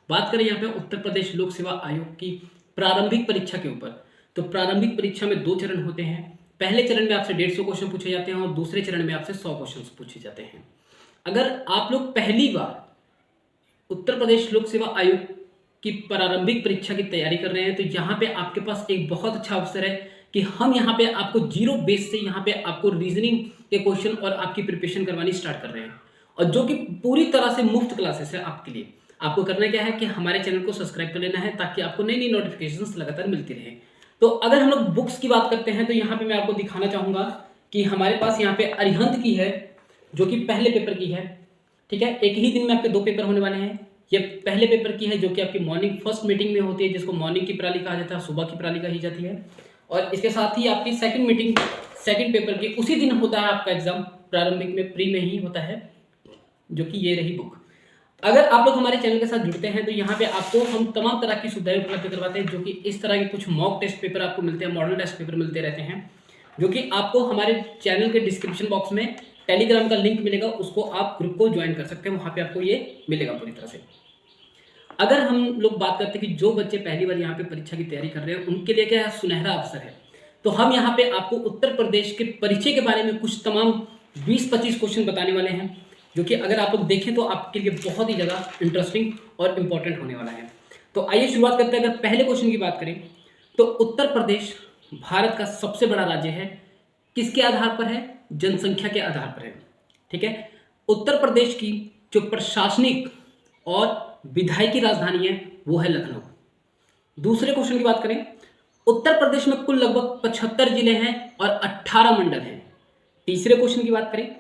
बात करें यहाँ पे उत्तर प्रदेश लोक सेवा आयोग की प्रारंभिक परीक्षा के ऊपर, तो प्रारंभिक परीक्षा में 2 चरण होते हैं। पहले चरण में आपसे 150 क्वेश्चन पूछे जाते हैं और दूसरे चरण में आपसे 100 क्वेश्चन पूछे जाते हैं। अगर आप लोग पहली बार उत्तर प्रदेश लोक सेवा आयोग की प्रारंभिक परीक्षा की तैयारी कर रहे हैं तो यहाँ पे आपके पास एक बहुत अच्छा अवसर है कि हम यहाँ पे आपको जीरो बेस से यहाँ पे आपको रीजनिंग के क्वेश्चन और आपकी प्रिपरेशन करवानी स्टार्ट कर रहे हैं, और जो कि पूरी तरह से मुफ्त क्लासेस है आपके लिए। आपको करना क्या है कि हमारे चैनल को सब्सक्राइब कर लेना है ताकि आपको नई नई नोटिफिकेशंस लगातार मिलती रहे। तो अगर हम लोग बुक्स की बात करते हैं तो यहाँ पे मैं आपको दिखाना चाहूंगा कि हमारे पास यहाँ पे अरिहंत की है जो कि पहले पेपर की है। ठीक है, एक ही दिन में आपके 2 पेपर होने वाले हैं। ये पहले पेपर की है जो कि आपकी मॉर्निंग फर्स्ट मीटिंग में होती है, जिसको मॉर्निंग की प्रणाली कहा जाता है, सुबह की प्रणाली कही जाती है। और इसके साथ ही आपकी सेकंड मीटिंग सेकंड पेपर की उसी दिन होता है आपका एग्जाम, प्रारंभिक में प्री में ही होता है, जो कि ये रही बुक। अगर आप लोग हमारे चैनल के साथ जुड़ते हैं तो यहाँ पे आपको हम तमाम तरह की सुविधाएं उपलब्ध करवाते हैं, जो कि इस तरह के कुछ मॉक टेस्ट पेपर आपको मिलते हैं, मॉडल टेस्ट पेपर मिलते रहते हैं, जो कि आपको हमारे चैनल के डिस्क्रिप्शन बॉक्स में टेलीग्राम का लिंक मिलेगा, उसको आप ग्रुप को ज्वाइन कर सकते हैं, वहाँ पे आपको ये मिलेगा पूरी तरह से। अगर हम लोग बात करते हैं कि जो बच्चे पहली बार यहाँ पे परीक्षा की तैयारी कर रहे हैं उनके लिए क्या सुनहरा अवसर है, तो हम यहाँ पे आपको उत्तर प्रदेश के परिचय के बारे में कुछ तमाम 20-25 क्वेश्चन बताने वाले हैं, जो कि अगर आप लोग देखें तो आपके लिए बहुत ही ज़्यादा इंटरेस्टिंग और इम्पोर्टेंट होने वाला है। तो आइए शुरुआत करते हैं। अगर पहले क्वेश्चन की बात करें तो उत्तर प्रदेश भारत का सबसे बड़ा राज्य है, किसके आधार पर है? जनसंख्या के आधार पर है। ठीक है, उत्तर प्रदेश की जो प्रशासनिक और विधायी राजधानी है वो है लखनऊ। दूसरे क्वेश्चन की बात करें, उत्तर प्रदेश में कुल लगभग 75 जिले हैं और 18 मंडल हैं। तीसरे क्वेश्चन की बात करें,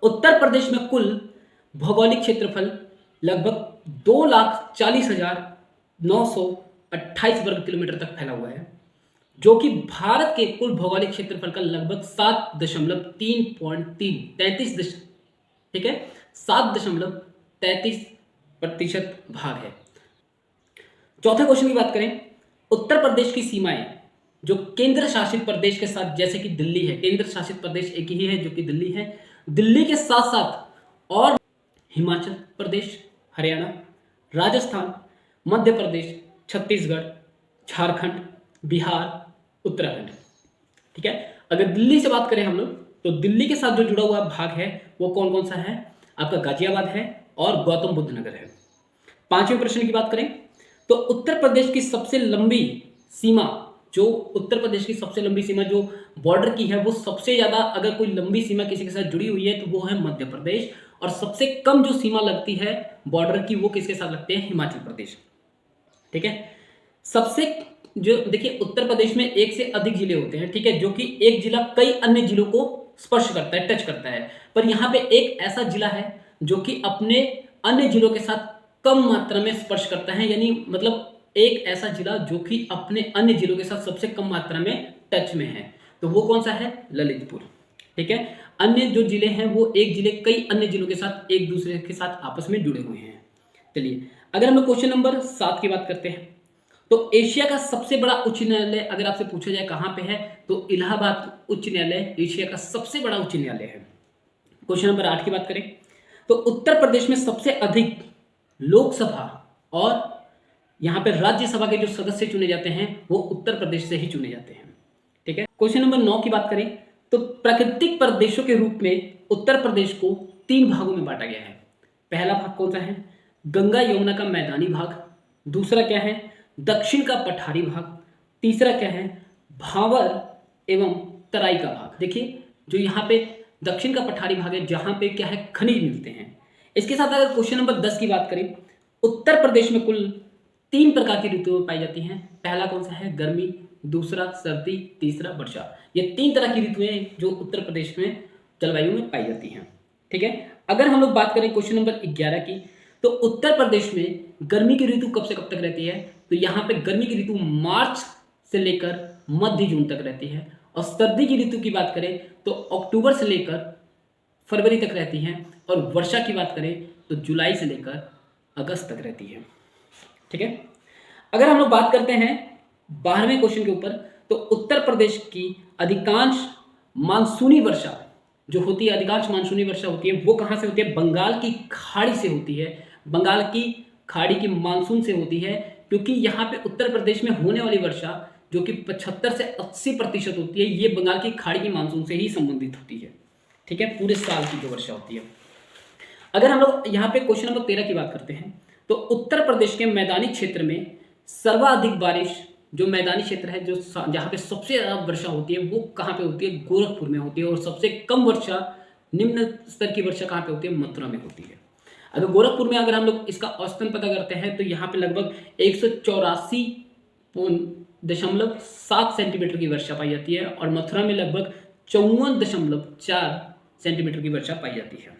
उत्तर प्रदेश में कुल भौगोलिक क्षेत्रफल लगभग 2,40,928 वर्ग किलोमीटर तक फैला हुआ है, जो कि भारत के कुल भौगोलिक क्षेत्रफल का लगभग 7.33 ठीक है 7.33% भाग है। चौथे क्वेश्चन की बात करें, उत्तर प्रदेश की सीमाएं जो केंद्र शासित प्रदेश के साथ, जैसे कि दिल्ली है, केंद्र शासित प्रदेश एक ही है जो कि दिल्ली है, दिल्ली के साथ साथ और हिमाचल प्रदेश, हरियाणा, राजस्थान, मध्य प्रदेश, छत्तीसगढ़, झारखंड, बिहार, उत्तराखंड। ठीक है, अगर दिल्ली से बात करें हम लोग तो दिल्ली के साथ जो जुड़ा हुआ भाग है वो कौन कौन सा है? आपका गाजियाबाद है और गौतम बुद्ध नगर है। पांचवें प्रश्न की बात करें तो उत्तर प्रदेश की सबसे लंबी सीमा जो बॉर्डर की है, वो सबसे ज्यादा अगर कोई लंबी सीमा किसी के साथ जुड़ी हुई है तो वो है मध्य प्रदेश, और सबसे कम जो सीमा लगती है बॉर्डर की वो किसके साथ लगती है? हिमाचल प्रदेश। ठीक है, सबसे जो देखिए उत्तर प्रदेश में एक से अधिक जिले होते हैं, ठीक है, जो कि एक जिला कई अन्य जिलों को स्पर्श करता है, टच करता है, पर यहाँ पे एक ऐसा जिला है जो कि अपने अन्य जिलों के साथ कम मात्रा में स्पर्श करता है, यानी मतलब एक ऐसा जिला जो कि अपने अन्य जिलों के साथ सबसे कम मात्रा में टच में है, तो वो कौन सा है? ललितपुर। ठीक है, अन्य जो जिले हैं वो एक जिले कई अन्य जिलों के साथ एक दूसरे के साथ आपस में जुड़े हुए हैं। चलिए अगर हम लोग क्वेश्चन नंबर 7 की बात करते हैं तो एशिया का सबसे बड़ा उच्च न्यायालय अगर आपसे पूछा जाए कहां पे है तो इलाहाबाद उच्च न्यायालय एशिया का सबसे बड़ा उच्च न्यायालय है। क्वेश्चन नंबर 8 की बात करें तो उत्तर प्रदेश में सबसे अधिक लोकसभा और यहां पर राज्यसभा के जो सदस्य चुने जाते हैं वो उत्तर प्रदेश से ही चुने जाते हैं। ठीक है, क्वेश्चन नंबर 9 की बात करें तो प्राकृतिक प्रदेशों के रूप में उत्तर प्रदेश को 3 भागों में बांटा गया है। पहला भाग कौन सा है? गंगा यमुना का मैदानी भाग। दूसरा क्या है? दक्षिण का पठारी भाग। तीसरा क्या है? भावर एवं तराई का भाग। देखिए जो यहाँ पे दक्षिण का पठारी भाग है जहां पे क्या है? खनिज मिलते हैं। इसके साथ अगर क्वेश्चन नंबर 10 की बात करें, उत्तर प्रदेश में कुल 3 प्रकार की ऋतुएं पाई जाती हैं। पहला कौन सा है? गर्मी, दूसरा सर्दी, तीसरा वर्षा। ये 3 तरह की ऋतुएं जो उत्तर प्रदेश में जलवायु में पाई जाती हैं। ठीक है, अगर हम लोग बात करें क्वेश्चन नंबर 11 की तो उत्तर प्रदेश में गर्मी की ऋतु कब से कब तक रहती है? तो यहाँ पे गर्मी की ऋतु मार्च से लेकर मध्य जून तक रहती है, और सर्दी की ऋतु की बात करें तो अक्टूबर से लेकर फरवरी तक रहती है, और वर्षा की बात करें तो जुलाई से लेकर अगस्त तक रहती है। ठीक है, अगर हम लोग बात करते हैं 12वें क्वेश्चन के ऊपर तो उत्तर प्रदेश की अधिकांश मानसूनी वर्षा जो होती है, अधिकांश मानसूनी वर्षा होती है वो कहाँ से होती है? बंगाल की खाड़ी से होती है। बंगाल की खाड़ी की मानसून से होती है, क्योंकि यहाँ पे उत्तर प्रदेश में होने वाली वर्षा जो कि 75 से 80% होती है, ये बंगाल की खाड़ी की मानसून से ही संबंधित होती है। ठीक है, पूरे साल की जो वर्षा होती है। अगर हम लोग यहाँ पे क्वेश्चन नंबर 13 की बात करते हैं, तो उत्तर प्रदेश के मैदानी क्षेत्र में सर्वाधिक बारिश, जो मैदानी क्षेत्र है, जो जहाँ पे सबसे ज़्यादा वर्षा होती है, वो कहाँ पे होती है? गोरखपुर में होती है। और सबसे कम वर्षा, निम्न स्तर की वर्षा कहाँ पे होती है? मथुरा में होती है। अगर गोरखपुर में अगर हम लोग इसका औसतन पता करते हैं, तो यहाँ पे लगभग 184.7 सेंटीमीटर की वर्षा पाई जाती है, और मथुरा में लगभग 54.4 सेंटीमीटर की वर्षा पाई जाती है।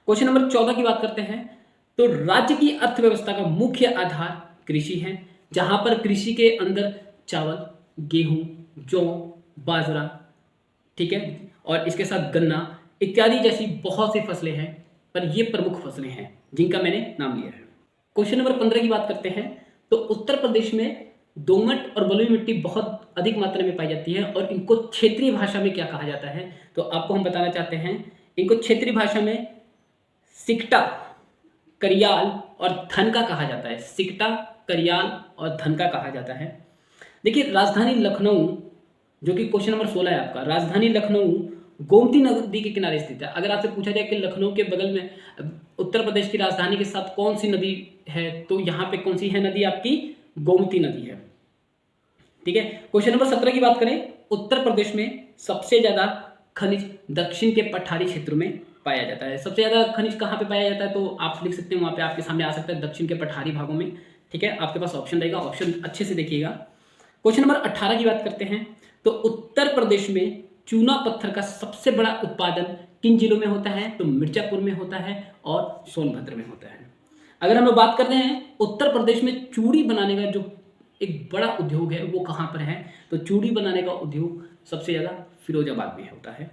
क्वेश्चन नंबर 14 की बात करते हैं, तो राज्य की अर्थव्यवस्था का मुख्य आधार कृषि है, जहां पर कृषि के अंदर चावल, गेहूं, जौ, बाजरा, ठीक है, और इसके साथ गन्ना इत्यादि जैसी बहुत सी फसलें हैं, पर ये प्रमुख फसलें हैं जिनका मैंने नाम लिया है। क्वेश्चन नंबर 15 की बात करते हैं, तो उत्तर प्रदेश में दोमट और बलुई मिट्टी बहुत अधिक मात्रा में पाई जाती है, और इनको क्षेत्रीय भाषा में क्या कहा जाता है? तो आपको हम बताना चाहते हैं, इनको क्षेत्रीय भाषा में सिकटा, करियाल और धनका कहा जाता है। सिकटा, करियाल और धनका कहा जाता है। देखिए, राजधानी लखनऊ, जो कि क्वेश्चन नंबर 16 है आपका, राजधानी लखनऊ गोमती नदी के किनारे स्थित है। अगर आपसे पूछा जाए कि लखनऊ के बगल में उत्तर प्रदेश की राजधानी के साथ कौन सी नदी है, तो यहाँ पे कौन सी है नदी? आपकी गोमती नदी है। ठीक है, क्वेश्चन नंबर 17 की बात करें, उत्तर प्रदेश में सबसे ज्यादा खनिज दक्षिण के पठारी क्षेत्रों में पाया जाता है। सबसे ज्यादा खनिज कहाँ पे पाया जाता है? तो आप लिख सकते हैं, वहां पे आपके सामने आ सकता है, दक्षिण के पठारी भागों में। ठीक है, आपके पास ऑप्शन रहेगा, ऑप्शन अच्छे से देखिएगा। क्वेश्चन नंबर 18 की बात करते हैं, तो उत्तर प्रदेश में चूना पत्थर का सबसे बड़ा उत्पादन किन जिलों में होता है? तो मिर्जापुर में होता है और सोनभद्र में होता है। अगर हम लोग बात कर रहे हैं उत्तर प्रदेश में चूड़ी बनाने का जो एक बड़ा उद्योग है, वो कहाँ पर है? तो चूड़ी बनाने का उद्योग सबसे ज़्यादा फिरोजाबाद में होता है।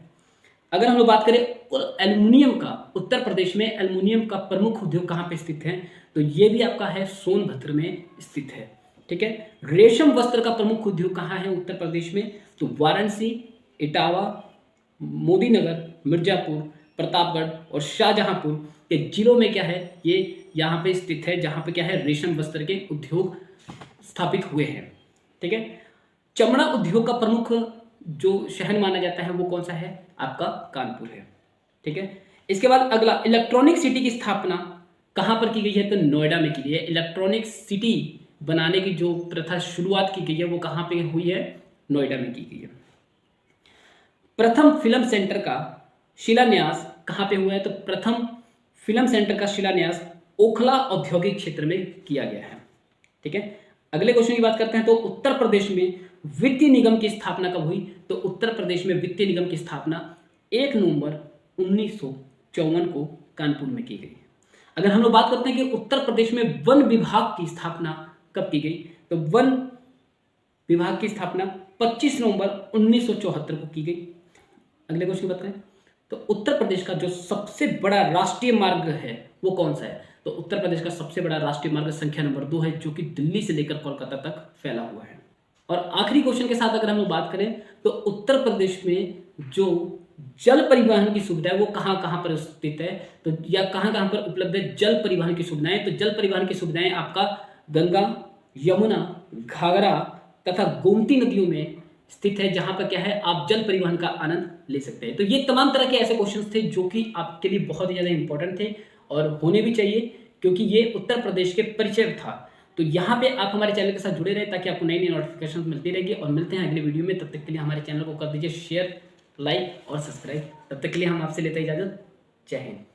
अगर हम लोग बात करें एल्युमिनियम का, उत्तर प्रदेश में एल्युमिनियम का प्रमुख उद्योग कहाँ पे स्थित है? तो ये भी आपका है सोनभद्र में स्थित है। ठीक है, रेशम वस्त्र का प्रमुख उद्योग कहाँ है उत्तर प्रदेश में? तो वाराणसी, इटावा, मोदीनगर, मिर्जापुर, प्रतापगढ़ और शाहजहांपुर के जिलों में क्या है? ये यहाँ पे स्थित है, जहाँ पे क्या है? रेशम वस्त्र के उद्योग स्थापित हुए हैं। ठीक है, चमड़ा उद्योग का प्रमुख जो शहर माना जाता है वो कौन सा है? आपका कानपुर है। ठीक है, इसके बाद अगला, इलेक्ट्रॉनिक सिटी की स्थापना कहाँ पर की गई है? तो नोएडा में की गई है। इलेक्ट्रॉनिक सिटी बनाने की जो प्रथा शुरुआत की गई है, वो कहाँ पे हुई है? नोएडा में की गई है। प्रथम फिल्म सेंटर का शिलान्यास कहाँ पे हुआ है? तो प्रथम फिल्म सेंटर का शिलान्यास ओखला औद्योगिक क्षेत्र में किया गया है। ठीक है, अगले क्वेश्चन की बात करते हैं, तो उत्तर प्रदेश में वित्तीय निगम की स्थापना कब हुई? तो उत्तर प्रदेश में वित्तीय निगम की स्थापना 1 नवंबर 1954 को कानपुर में की गई। अगर हम लोग बात करते हैं कि उत्तर प्रदेश में वन विभाग की स्थापना कब की गई, तो वन विभाग की स्थापना 25 नवंबर 1974 को की गई। अगले क्वेश्चन की बात करें, तो उत्तर प्रदेश का जो सबसे बड़ा राष्ट्रीय मार्ग है वो कौन सा है? तो उत्तर प्रदेश का सबसे बड़ा राष्ट्रीय मार्ग संख्या नंबर 2 है, जो कि दिल्ली से लेकर कोलकाता तक फैला हुआ है। और आखिरी क्वेश्चन के साथ अगर हम लोग बात करें, तो उत्तर प्रदेश में जो जल परिवहन की सुविधा है वो कहाँ कहाँ पर स्थित है? तो या कहाँ कहाँ पर उपलब्ध है जल परिवहन की सुविधाएं? तो जल परिवहन की सुविधाएं आपका गंगा, यमुना, घाघरा तथा गोमती नदियों में स्थित है, जहां पर क्या है? आप जल परिवहन का आनंद ले सकते हैं। तो ये तमाम तरह के ऐसे क्वेश्चंस थे जो कि आपके लिए बहुत ही ज़्यादा इंपॉर्टेंट थे और होने भी चाहिए, क्योंकि ये उत्तर प्रदेश के परिचय था। तो यहाँ पे आप हमारे चैनल के साथ जुड़े रहे ताकि आपको नई नई नोटिफिकेशन मिलती रहेगी। और मिलते हैं अगले वीडियो में, तब तक के लिए हमारे चैनल को कर दीजिए शेयर, लाइक और सब्सक्राइब। तब तक के लिए हम आपसे लेते हैं इजाजत। जय हिंद।